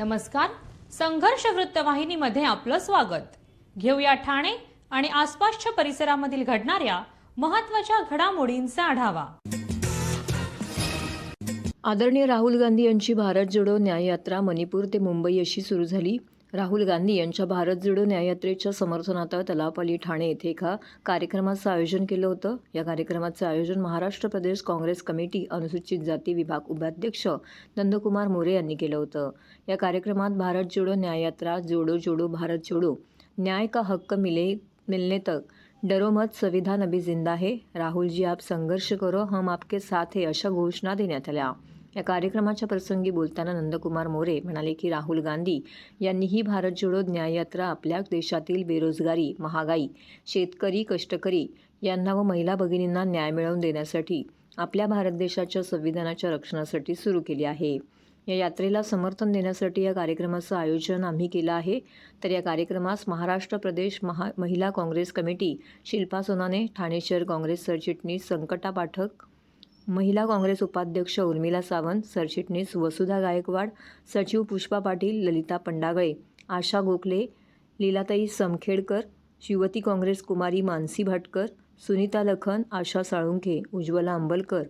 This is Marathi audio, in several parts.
नमस्कार. संघर्ष वृत्तवाहिनीमध्ये आपलं स्वागत. घेऊया ठाणे आणि आसपासच्या परिसरामधील घडणाऱ्या महत्त्वाच्या घडामोडींचा आढावा. आदरणीय राहुल गांधी यांची भारत जोडो न्याययात्रा मणिपूर ते मुंबई अशी सुरू झाली. राहुल गांधी यांच्या भारत जोडो न्याययात्रेच्या समर्थनार्थ तलावपाली ठाणे येथे एका कार्यक्रमाचं आयोजन केलं होतं. या कार्यक्रमाचं आयोजन महाराष्ट्र प्रदेश काँग्रेस कमिटी अनुसूचित जाती विभाग उपाध्यक्ष नंदकुमार मोरे यांनी केलं होतं. या कार्यक्रमात भारत जोडो न्याययात्रा, जोडो जोडो भारत जोडो, न्याय का हक्क मिलने तक, डरो मत, संविधान अभी जिंदा है, राहुल जी आप संघर्ष करो, हम आपके साथ है अशा घोषणा देण्यात आल्या. या कार्यक्रमाच्या प्रसंगी बोलताना नंदकुमार मोरे म्हणाले की राहुल गांधी यांनी ही भारत जोडो न्याययात्रा आपल्या देशातील बेरोजगारी, महागाई, शेतकरी, कष्टकरी यांना व महिला भगिनींना न्याय मिळवून देण्यासाठी आपल्या भारत देशाच्या संविधानाच्या रक्षणासाठी सुरू केली आहे. या यात्रेला समर्थन देण्यासाठी या कार्यक्रमाचं आयोजन आम्ही केलं आहे. तर या कार्यक्रमास महाराष्ट्र प्रदेश महिला काँग्रेस कमिटी शिल्पा सोनाने, ठाणे शहर काँग्रेस सरचिटणीस संकटा पाठक, महिला काँग्रेस उपाध्यक्ष उर्मिला सावंत, सरचिटणीस वसुधा गायकवाड, सचिव पुष्पा पाटील, ललिता पंडागळे, आशा गोखले, लीलाताई समखेडकर, युवती काँग्रेस कुमारी मानसी भटकर, सुनीता लखन, आशा साळुंखे, उज्ज्वला अंबलकर,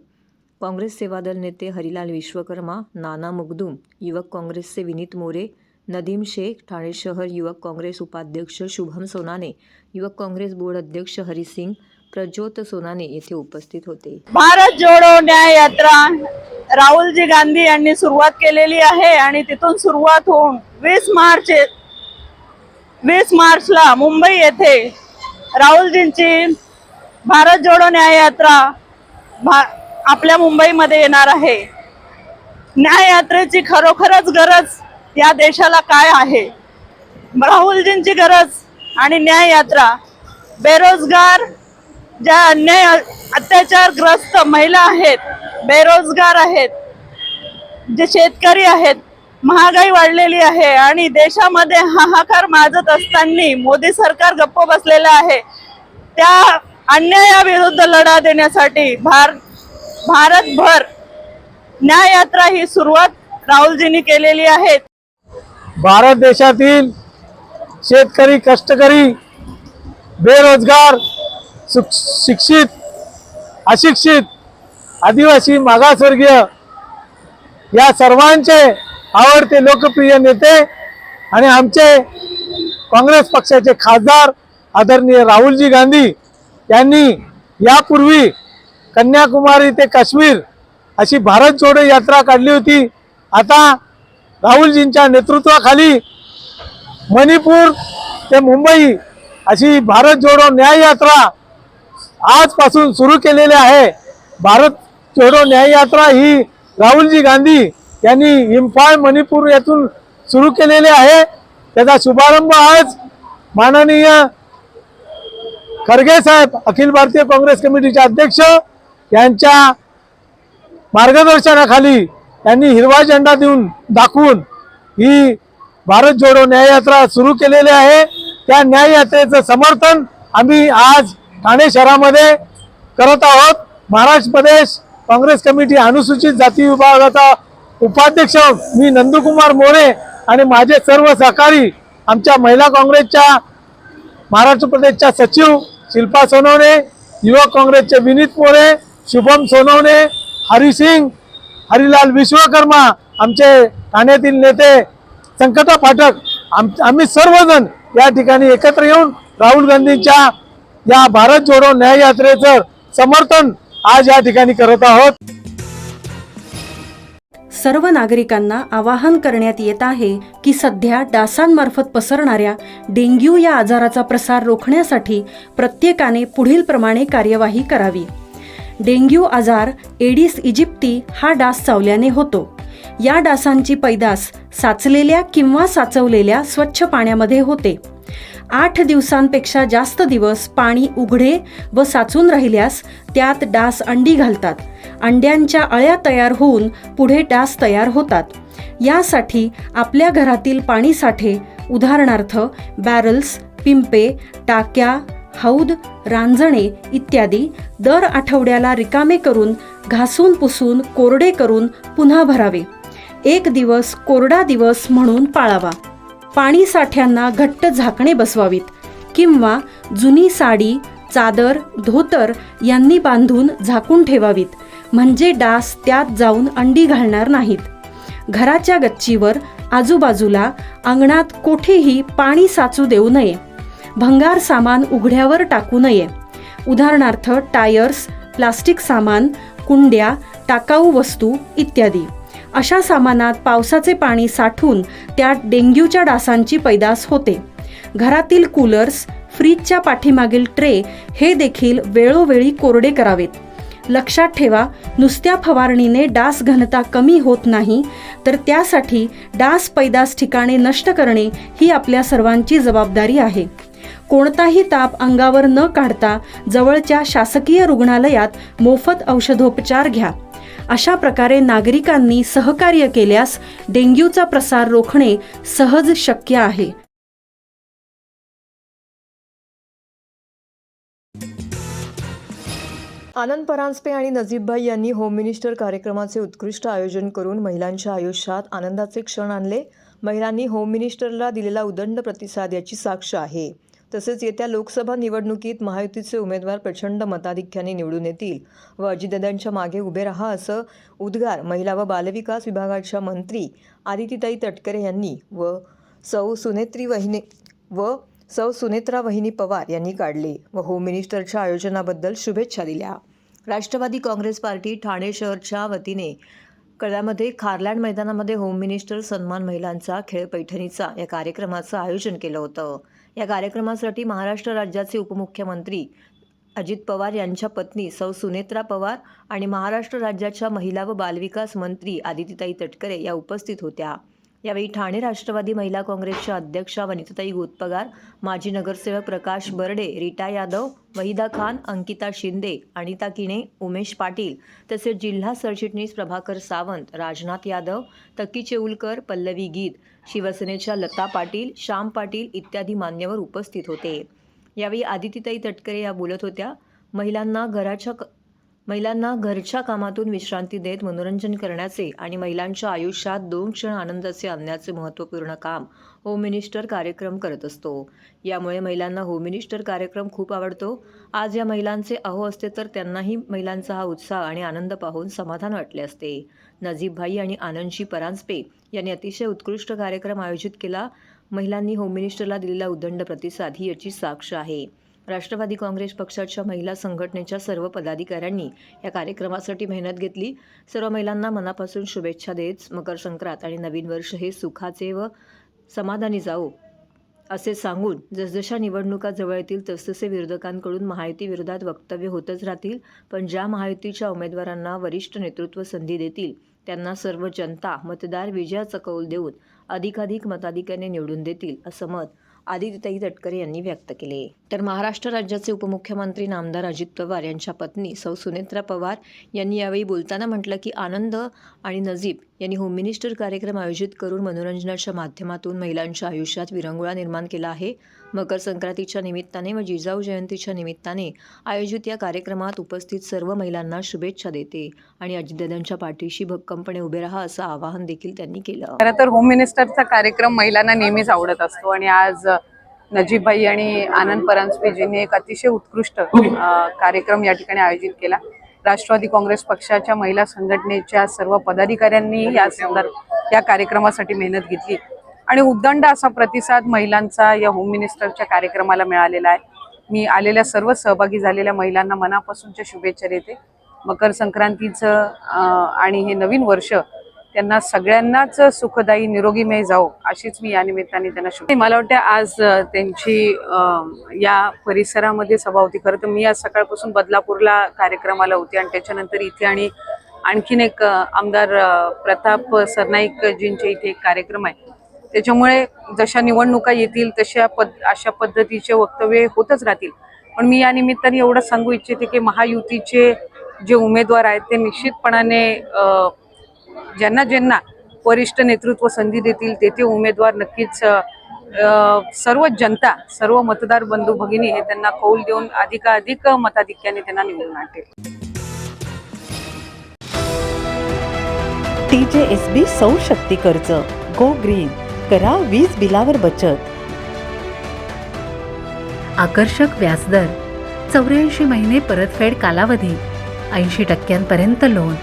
काँग्रेस सेवादल नेते हरिलाल विश्वकर्मा, नाना मुगदूम, युवक काँग्रेसचे विनीत मोरे, नदीम शेख, ठाणे शहर युवक काँग्रेस उपाध्यक्ष शुभम सोनाने, युवक काँग्रेस बोर्ड अध्यक्ष हरिसिंग, प्रज्योत सोनाने येथे उपस्थित होते. भारत जोडो न्याय यात्रा राहुलजी गांधी यांनी सुरुवात केलेली आहे आणि तिथून सुरुवात होऊन 20 मार्चला मुंबई येथे राहुलजींची भारत जोडो न्याय यात्रा आपल्या मुंबईमध्ये येणार आहे. न्याय यात्रेची खरोखरच गरज या देशाला काय आहे? राहुलजींची गरज आणि न्याय यात्रा बेरोजगार, ज्या अन्याय अत्याचारग्रस्त महिला आहेत, बेरोजगार आहेत, जे शेतकरी आहेत, महागाई वाढलेली आहे आणि देशामध्ये हाहाकार माजत असताना मोदी सरकार गप्प बसलेलं आहे. त्या अन्यायाविरुद्ध लढा देण्यासाठी भारतभर न्याय यात्रा ही सुरुवात राहुलजींनी केलेली आहे. भारत देशातील शेतकरी, कष्टकरी, बेरोजगार, शिक्षित, अशिक्षित, आदिवासी, मागासवर्गीय या सर्वांचे आवडते लोकप्रिय नेते आणि आमचे काँग्रेस पक्षाचे खासदार आदरणीय राहुलजी गांधी यांनी यापूर्वी कन्याकुमारी ते काश्मीर अशी भारत जोडो यात्रा काढली होती. आता राहुलजींच्या नेतृत्वाखाली मणिपूर ते मुंबई अशी भारत जोडो न्याय यात्रा आजपासून सुरू केलेली आहे. भारत जोडो न्याय यात्रा ही राहुलजी गांधी यांनी इम्फाळ मणिपूर येथून सुरू केलेली आहे. त्याचा शुभारंभ आज माननीय खरगे साहेब, अखिल भारतीय काँग्रेस कमिटीचे अध्यक्ष यांच्या मार्गदर्शनाखाली त्यांनी हिरवा झेंडा दाखवून ही भारत जोडो न्याय यात्रा सुरू केलेली आहे. त्या न्याय यात्रेचं समर्थन आम्ही आज ठाणे शहरामध्ये करत आहोत. महाराष्ट्र प्रदेश काँग्रेस कमिटी अनुसूचित जाती विभागाचा उपाध्यक्ष मी नंदकुमार मोरे आणि माझे सर्व सहकारी, आमच्या महिला काँग्रेसच्या महाराष्ट्र प्रदेशच्या सचिव शिल्पा सोनवणे, युवक काँग्रेसचे विनीत मोरे, शुभम सोनवणे, हरिसिंग, हरिलाल विश्वकर्मा, आमचे ठाण्यातील नेते संकटा पाठक, आम्ही सर्वजण या ठिकाणी एकत्र येऊन राहुल गांधींच्या या भारत जोडो न्याय यात्रेचं समर्थन आज या ठिकाणी करत आहोत. सर्व नागरिकांना आवाहन करण्यात येत आहे की सध्या डासांमार्फत पसरणाऱ्या डेंग्यू या आजाराचा प्रसार रोखण्यासाठी प्रत्येकाने पुढील प्रमाणे कार्यवाही करावी. डेंग्यू आजार एडिस इजिप्ती हा डास चावल्याने होतो. या डासांची पैदास साचलेल्या किंवा साचवलेल्या स्वच्छ पाण्यामध्ये होते. 8 दिवसांपेक्षा जास्त दिवस पाणी उघडे व साचून राहिल्यास त्यात डास अंडी घालतात. अंड्यांच्या अळ्या तयार होऊन पुढे डास तयार होतात. यासाठी आपल्या घरातील पाणीसाठे, उदाहरणार्थ बॅरल्स, पिंपे, टाक्या, हौद, रांजणे इत्यादी दर आठवड्याला रिकामे करून घासून पुसून कोरडे करून पुन्हा भरावे. एक दिवस कोरडा दिवस म्हणून पाळावा. पाणी साठ्यांना घट्ट झाकणे बसवावीत किंवा जुनी साडी, चादर, धोतर यांनी बांधून झाकून ठेवावीत, म्हणजे डास त्यात जाऊन अंडी घालणार नाहीत. घराच्या गच्चीवर, आजूबाजूला, अंगणात कोठेही पाणी साचू देऊ नये. भंगार सामान उघड्यावर टाकू नये. उदाहरणार्थ टायर्स, प्लास्टिक सामान, कुंड्या, टाकाऊ वस्तू इत्यादी. अशा सामानात पावसाचे पाणी साठून त्यात डेंग्यूच्या डासांची पैदास होते. घरातील कूलर्स, फ्रीजच्या पाठीमागील ट्रे हे देखील वेळोवेळी कोरडे करावेत. लक्षात ठेवा, नुसत्या फवारणीने डास घनता कमी होत नाही, तर त्यासाठी डास पैदास ठिकाणे नष्ट करणे ही आपल्या सर्वांची जबाबदारी आहे. कोणताही ताप अंगावर न काढता जवळच्या शासकीय रुग्णालयात मोफत औषधोपचार घ्या. अशा प्रकारे नागरिकांनी सहकार्य केल्यास डेंग्यूचा प्रसार रोखणे सहज शक्य आहे. आनंद परांजपे आणि नजीबभाई यांनी होम मिनिस्टर कार्यक्रमाचे उत्कृष्ट आयोजन करून महिलांच्या आयुष्यात आनंदाचे क्षण आणले. महिलांनी होम मिनिस्टरला दिलेला उदंड प्रतिसाद याची साक्ष आहे. तसेच येत्या लोकसभा निवडणुकीत महायुतीचे उमेदवार प्रचंड मताधिक्याने निवडून येतील व अजितदादांच्या मागे उभे राहा असं उद्गार महिला व बालविकास विभागाच्या मंत्री आदितीताई तटकरे यांनी व सौ सुनेत्रा वहिनी पवार यांनी काढले व होम मिनिस्टरच्या आयोजनाबद्दल शुभेच्छा दिल्या. राष्ट्रवादी काँग्रेस पार्टी ठाणे शहरच्या वतीने कळ्यामध्ये खारलँड मैदानामध्ये होम मिनिस्टर सन्मान महिलांचा खेळ पैठणीचा या कार्यक्रमाचं आयोजन केलं होतं. या कार्यक्रमासाठी महाराष्ट्र राज्याचे उपमुख्यमंत्री अजित पवार यांच्या पत्नी सौ सुनेत्रा पवार आणि महाराष्ट्र राज्याच्या महिला व बालविकास मंत्री आदितीताई तटकरे या उपस्थित होत्या. यावेळी ठाणे राष्ट्रवादी महिला काँग्रेसच्या अध्यक्षा वनिताताई गोतपगार, माजी नगरसेवक प्रकाश बर्डे, रीटा यादव, वहिदा खान, अंकिता शिंदे, अनिता किणे, उमेश पाटील तसेच जिल्हा सरचिटणीस प्रभाकर सावंत, राजनाथ यादव, तकी चेऊलकर, पल्लवी गीत, शिवसेनेच्या लता पाटील, श्याम पाटील इत्यादी मान्यवर उपस्थित होते. यावेळी आदितीताई तटकरे या बोलत होत्या. महिलांना घरच्या कामातून विश्रांती देत मनोरंजन करण्याचे आणि महिलांच्या आयुष्यात 2 क्षण आनंदाचे आणण्याचे महत्त्वपूर्ण काम होम मिनिस्टर कार्यक्रम करत असतो. यामुळे महिलांना होम मिनिस्टर कार्यक्रम खूप आवडतो. आज या महिलांचे अहो असते तर त्यांनाही महिलांचा हा उत्साह आणि आनंद पाहून समाधान वाटले असते. नजीबभाई आणि आनंदजी परांजपे यांनी अतिशय उत्कृष्ट कार्यक्रम आयोजित केला. महिलांनी होम मिनिस्टरला दिलेला उदंड प्रतिसाद ही याची साक्ष आहे. राष्ट्रवादी काँग्रेस पक्षाच्या महिला संघटनेच्या सर्व पदाधिकाऱ्यांनी या कार्यक्रमासाठी मेहनत घेतली. सर्व महिलांना मनापासून शुभेच्छा देत मकर संक्रांत आणि नवीन वर्ष हे सुखाचे व समाधानी जावो असे सांगून जसजशा निवडणुका जवळ येतील तसतसे विरोधकांकडून महायुती विरोधात वक्तव्य होतच राहतील, पण ज्या महायुतीच्या उमेदवारांना वरिष्ठ नेतृत्व संधी देतील त्यांना सर्व जनता मतदार विजयाचा कौल देऊन अधिकाधिक मताधिक्याने निवडून देतील असं मत आदितीताई तटकरे यांनी व्यक्त केले. तर महाराष्ट्र राज्याचे उपमुख्यमंत्री नामदार अजित पवार यांच्या पत्नी सौ सुनेत्रा पवार यांनी यावेळी बोलताना म्हटलं की आनंद आणि नजीब यांनी होम मिनिस्टर कार्यक्रम आयोजित करून मनोरंजनाच्या माध्यमातून महिलांच्या आयुष्यात विरंगुळा निर्माण केला आहे. मकर संक्रांतीच्या निमित्ताने व जिजाऊ जयंतीच्या निमित्ताने आयोजित या कार्यक्रमात उपस्थित सर्व महिलांना शुभेच्छा देते आणि अजितदादांच्या पाठीशी भक्कमपणे उभे राहा असं आवाहन देखील त्यांनी केलं. खरं तर होम मिनिस्टरचा कार्यक्रम महिलांना नेहमीच आवडत असतो आणि आज नजीबभाई आणि आनंद परांजपेजींनी एक अतिशय उत्कृष्ट कार्यक्रम या ठिकाणी आयोजित केला. राष्ट्रवादी काँग्रेस पक्षाच्या महिला संघटनेच्या सर्व पदाधिकाऱ्यांनी या कार्यक्रमासाठी मेहनत घेतली आणि उदंड असा प्रतिसाद महिलांचा या होम मिनिस्टरच्या कार्यक्रमाला मिळालेला आहे. मी आलेल्या सर्व सहभागी झालेल्या महिलांना मनापासूनच्या शुभेच्छा देते. मकर संक्रांतीचं आणि हे नवीन वर्ष त्यांना सगळ्यांनाच सुखदायी निरोगीमय जावो अशीच मी या निमित्ताने त्यांना शुभेच्छा. मला वाटतं आज त्यांची या परिसरामध्ये सभा होती. खरं तर मी आज सकाळपासून बदलापूरला कार्यक्रमाला होते आणि त्याच्यानंतर इथे आणि आणखीन एक आमदार प्रताप सरनाईकजींचे इथे एक कार्यक्रम आहे. त्याच्यामुळे जशा निवडणुका येतील तशा अशा पद्धतीचे वक्तव्य होतच राहतील. पण मी या निमित्ताने एवढं सांगू इच्छिते की महायुतीचे जे उमेदवार आहेत ते निश्चितपणाने ज्यांना वरिष्ठ नेतृत्व संधी देतील ते उमेदवार नक्कीच सर्व जनता, सर्व मतदार बंधू भगिनी हे त्यांना कौल देऊन अधिकाधिक मताधिक्याने त्यांना निवडून आणतील. TJSB सौर शक्ती कर्ज. Go green. करा वीज बिलावर बचत. आकर्षक व्याजदर, 84 महिने परतफेड कालावधी, 80% लोन,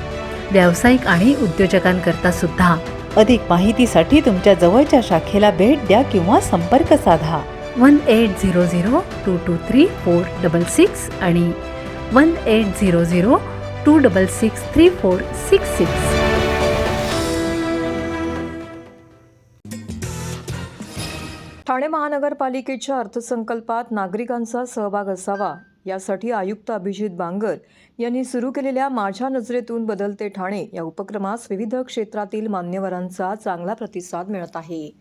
व्यावसायिक आणि उद्योजकांकरता सुद्धा. अधिक माहितीसाठी तुमच्या जवळच्या शाखेला भेट द्या किंवा संपर्क साधा. 1800-223-466 आणि 1800-266-3466. ठाणे महानगरपालिकेच्या अर्थसंकल्पात नागरिकांचा सहभाग असावा यासाठी आयुक्त अभिजित बांगर यांनी सुरू केलेल्या माझ्या नजरेतून बदलते ठाणे या उपक्रमास विविध क्षेत्रातील मान्यवरांचा चांगला प्रतिसाद मिळत आहे.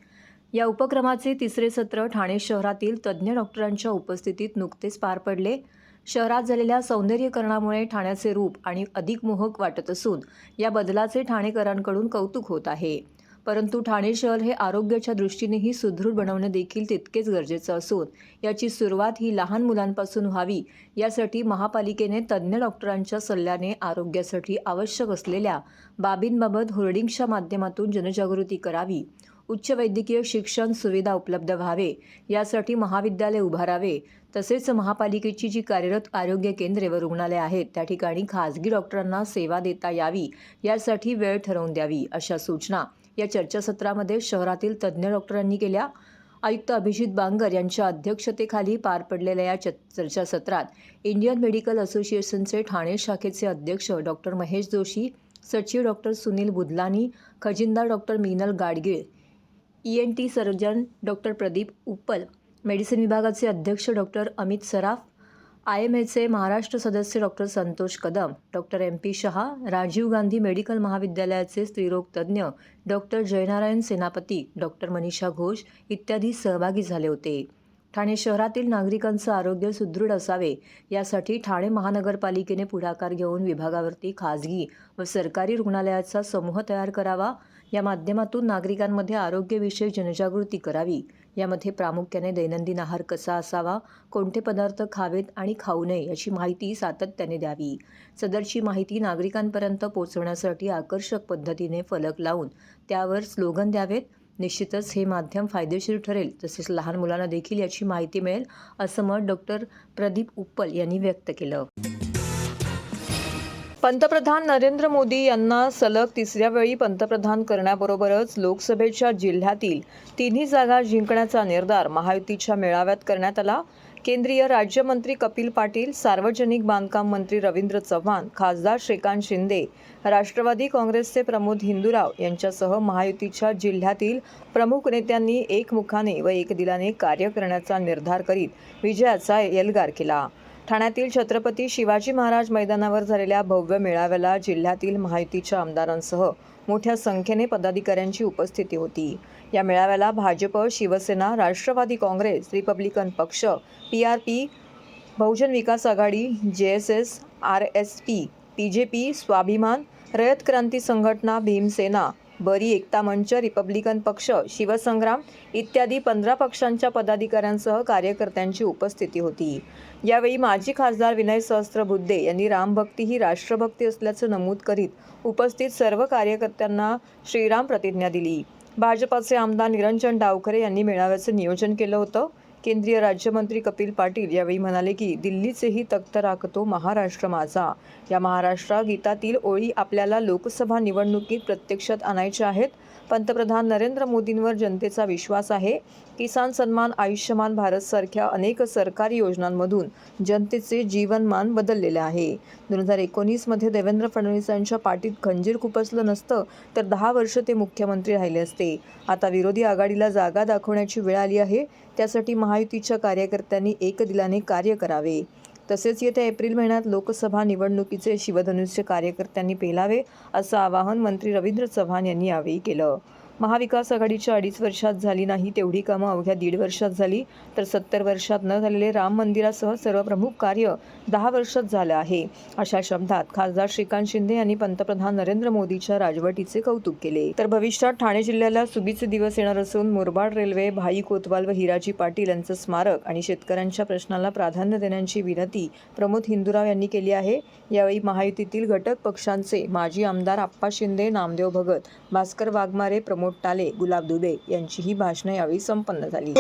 या उपक्रमाचे तिसरे सत्र ठाणे शहरातील तज्ज्ञ डॉक्टरांच्या उपस्थितीत नुकतेच पार पडले. शहरात झालेल्या सौंदर्यीकरणामुळे ठाण्याचे रूप आणि अधिक मोहक वाटत असून या बदलाचे ठाणेकरांकडून कौतुक होत आहे. परंतु ठाणे शहर हे आरोग्याच्या दृष्टीनेही सुदृढ बनवणे देखील तितकेच गरजेचं असून याची सुरुवात ही लहान मुलांपासून व्हावी यासाठी महापालिकेने तज्ज्ञ डॉक्टरांच्या सल्ल्याने आरोग्यासाठी आवश्यक असलेल्या बाबींबाबत होर्डिंग्सच्या माध्यमातून जनजागृती करावी. उच्च वैद्यकीय शिक्षण सुविधा उपलब्ध व्हावे यासाठी महाविद्यालय उभारावे. तसेच महापालिकेची जी कार्यरत आरोग्य केंद्रे व रुग्णालय आहेत त्या ठिकाणी खाजगी डॉक्टरांना सेवा देता यावी यासाठी वेळ ठरवून द्यावी अशा सूचना या चर्चासत्रामध्ये शहरातील तज्ज्ञ डॉक्टरांनी केल्या. आयुक्त अभिजित बांगर यांच्या अध्यक्षतेखाली पार पडलेल्या या चर्चासत्रात इंडियन मेडिकल असोसिएशनचे ठाणे शाखेचे अध्यक्ष डॉक्टर महेश जोशी, सचिव डॉक्टर सुनील बुदलानी, खजिनदार doctor Meenal Gadgil, ENT surgeon doctor Pradeep Uppal, medicine विभागाचे अध्यक्ष डॉक्टर अमित सराफ, IMAचे महाराष्ट्र सदस्य doctor Santosh Kadam, doctor MP Shah, Rajiv Gandhi medical महाविद्यालयाचे स्त्रीरोग तज्ज्ञ डॉक्टर जयनारायण सेनापती, डॉक्टर मनीषा घोष इत्यादी सहभागी झाले होते. ठाणे शहरातील नागरिकांचं आरोग्य सुदृढ असावे यासाठी ठाणे महानगरपालिकेने पुढाकार घेऊन विभागावरती खाजगी व सरकारी रुग्णालयाचा समूह तयार करावा. या माध्यमातून नागरिकांमध्ये आरोग्यविषयक जनजागृती करावी. यामध्ये प्रामुख्याने दैनंदिन आहार कसा असावा, कोणते पदार्थ खावेत आणि खाऊ नये याची माहिती सातत्याने द्यावी. सदरची माहिती नागरिकांपर्यंत पोहोचवण्यासाठी आकर्षक पद्धतीने फलक लावून त्यावर स्लोगन द्यावेत. निश्चितच हे माध्यम फायदेशीर ठरेल. तसेच लहान मुलांना देखील याची माहिती मिळेल असं मत डॉक्टर प्रदीप उप्पल यांनी व्यक्त केलं. पंतप्रधान नरेंद्र मोदी यांना सलग तिसऱ्या वेळी पंतप्रधान करण्याबरोबरच लोकसभेच्या जिल्ह्यातील 3 जागा जिंकण्याचा निर्धार महायुतीच्या मेळाव्यात करण्यात आला. केंद्रीय राज्यमंत्री कपिल पाटील, सार्वजनिक बांधकाम मंत्री रवींद्र चव्हाण, खासदार श्रीकांत शिंदे, राष्ट्रवादी काँग्रेसचे प्रमोद हिंदुराव यांच्यासह महायुतीच्या जिल्ह्यातील प्रमुख नेत्यांनी एकमुखाने व एकदिलाने कार्य करण्याचा निर्धार करीत विजयाचा एल्गार केला. ठाण्यातील छत्रपती शिवाजी महाराज मैदानावर झालेल्या भव्य मेळाव्याला जिल्ह्यातील महायुतीच्या आमदारांसह मोठ्या संख्येने पदाधिकाऱ्यांची उपस्थिती होती. या मेळाव्याला भाजप, शिवसेना, राष्ट्रवादी काँग्रेस, रिपब्लिकन पक्ष, PRP, बहुजन विकास आघाडी, JSS, RSP, PJP, स्वाभिमान, रयत क्रांती संघटना, भीमसेना, बरी एकता मंच, रिपब्लिकन पक्ष, शिवसंग्राम इत्यादी 15 पक्षांच्या पदाधिकाऱ्यांसह कार्यकर्त्यांची उपस्थिती होती. यावेळी माजी खासदार विनय सहस्त्रबुद्धे यांनी रामभक्ती ही राष्ट्रभक्ती असल्याचं नमूद करीत उपस्थित सर्व कार्यकर्त्यांना श्रीराम प्रतिज्ञा दिली. भाजपाचे आमदार निरंजन डावखरे यांनी मेळाव्याचं नियोजन केलं होतं. केंद्रीय राज्यमंत्री कपिल पाटील यावेळी म्हणाले की दिल्लीचेही तख्त राखतो महाराष्ट्र माझा. या महाराष्ट्र गीतातील ओळी आपल्याला लोकसभा निवडणुकीत प्रत्यक्षात आणायच्या आहेत. पंतप्रधान नरेंद्र मोदींवर जनतेचा विश्वास आहे. किसान सन्मान, आयुष्यमान भारतसारख्या अनेक सरकारी योजनांमधून जनतेचे जीवनमान बदललेले आहे. 2019मध्ये देवेंद्र फडणवीसांच्या पाठीत खंजीर खुपसलं नसतं तर 10 वर्ष ते मुख्यमंत्री राहिले असते. आता विरोधी आघाडीला जागा दाखवण्याची वेळ आली आहे. त्यासाठी महायुतीच्या कार्यकर्त्यांनी एकदिलाने कार्य करावे. तसेच येत्या एप्रिल महिन्यात लोकसभा निवडणुकीचे शिवधनुष्य कार्यकर्त्यांनी पेलावे असं आवाहन मंत्री रवींद्र चव्हाण यांनी यावेळी केलं. महाविकास आघाडीच्या 2.5 वर्षात झाली नाही तेवढी कामं अवघ्या 1.5 वर्षात झाली, तर 70 वर्षात न झालेले राम मंदिरासह सर्व प्रमुख कार्य 10 वर्षात झालं आहे. अशा शब्दात खासदार श्रीकांत शिंदे यांनी पंतप्रधान नरेंद्र मोदीच्या राजवटीचे कौतुक केले. तर भविष्यात ठाणे जिल्ह्याला सुगीचे दिवस येणार असून मुरबाड रेल्वे, भाई कोतवाल व हिराजी पाटील यांचं स्मारक आणि शेतकऱ्यांच्या प्रश्नाला प्राधान्य देण्याची विनंती प्रमोद हिंदुराव यांनी केली आहे. यावेळी महायुतीतील घटक पक्षांचे माजी आमदार आप्पा शिंदे, नामदेव भगत, भास्कर वाघमारे, प्रमोद टाले, गुलाब दुबे यांचीही भाषणे यावेळी संपन्न झाली.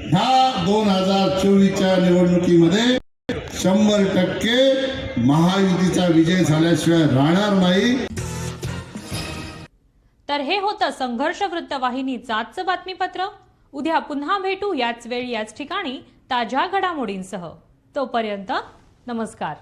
ह्या 2024च्या निवडणुकीमध्ये 100% महायुतीचा विजय झाल्याशिवाय राहणार नाही. तर हे होतं संघर्ष वृत्तवाहिनीचं आजचं बातमीपत्र. उद्या पुन्हा भेटू याच वेळी याच ठिकाणी ताज्या घडामोडींसह. तोपर्यंत नमस्कार.